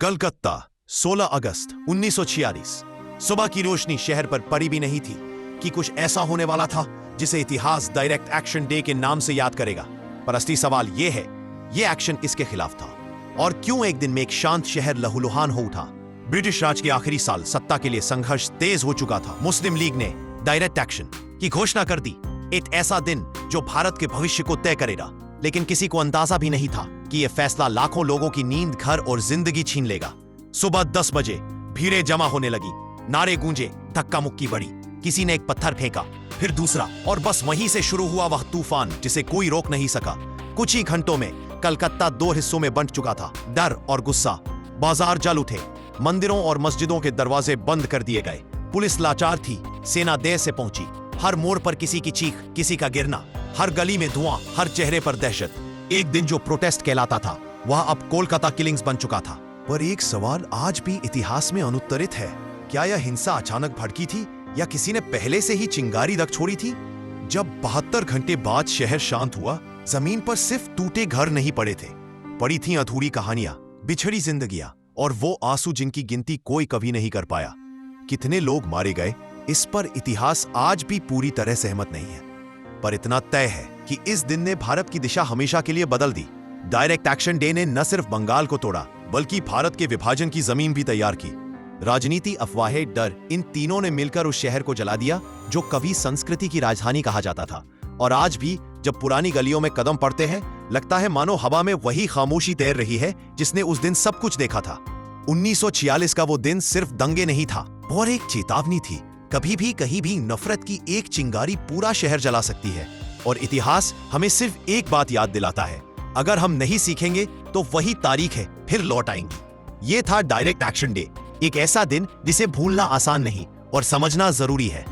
कलकत्ता 16 अगस्त 1946। सुबह की रोशनी शहर पर पड़ी भी नहीं थी कि कुछ ऐसा होने वाला था जिसे इतिहास डायरेक्ट एक्शन डे के नाम से याद करेगा। पर असली सवाल यह है, यह एक्शन किसके खिलाफ था और क्यों एक दिन में एक शांत शहर लहूलुहान हो उठा। ब्रिटिश राज के आखिरी साल सत्ता के लिए संघर्ष तेज हो चुका था। मुस्लिम लीग ने डायरेक्ट एक्शन की घोषणा कर दी, एक ऐसा दिन जो भारत के भविष्य को तय करेगा। लेकिन किसी को अंदाजा भी नहीं था कि यह फैसला लाखों लोगों की नींद, घर और जिंदगी छीन लेगा। सुबह 10 बजे भीड़ें जमा होने लगी, नारे गूंजे, धक्का मुक्की बढ़ी। किसी ने एक पत्थर फेंका, फिर दूसरा, और बस वहीं से शुरू हुआ वह तूफान जिसे कोई रोक नहीं सका। कुछ ही घंटों में कलकत्ता 2 हिस्सों में बंट चुका था। डर और गुस्सा, बाजार जल उठे, मंदिरों और मस्जिदों के दरवाजे बंद कर दिए गए। पुलिस लाचार थी, सेना देर से पहुंची। हर मोड़ पर किसी की चीख, किसी का गिरना, हर गली में धुआं, हर चेहरे पर दहशत। एक दिन जो प्रोटेस्ट कहलाता था वह अब कोलकाता किलिंग्स बन चुका था। पर एक सवाल आज भी इतिहास में अनुत्तरित है, क्या यह हिंसा अचानक भड़की थी या किसी ने पहले से ही चिंगारी रख छोड़ी थी? जब 72 घंटे बाद शहर शांत हुआ, जमीन पर सिर्फ टूटे घर नहीं पड़े थे, पड़ी थी अधूरी कहानियां, बिछड़ी जिंदगियां, और वो आंसू जिनकी गिनती कोई कभी नहीं कर पाया। कितने लोग मारे गए, इस पर इतिहास आज भी पूरी तरह सहमत नहीं है। पर इतना तय है कि इस दिन ने भारत की दिशा हमेशा के लिए बदल दी। डायरेक्ट एक्शन डे ने न सिर्फ बंगाल को तोड़ा, बल्कि भारत के विभाजन की जमीन भी तैयार की। राजनीति, अफवाहें, डर, इन तीनों ने मिलकर उस शहर को जला दिया जो कभी संस्कृति की राजधानी कहा जाता था। और आज भी जब पुरानी गलियों में कदम पड़ते हैं, लगता है मानो हवा में वही खामोशी तैर रही है जिसने उस दिन सब कुछ देखा था। 1946 का वो दिन सिर्फ दंगे नहीं था, और एक चेतावनी थी। कभी भी कहीं भी नफरत की एक चिंगारी पूरा शहर जला सकती है। और इतिहास हमें सिर्फ एक बात याद दिलाता है, अगर हम नहीं सीखेंगे तो वही तारीख है फिर लौट आएंगी। ये था डायरेक्ट एक्शन डे, एक ऐसा दिन जिसे भूलना आसान नहीं और समझना जरूरी है।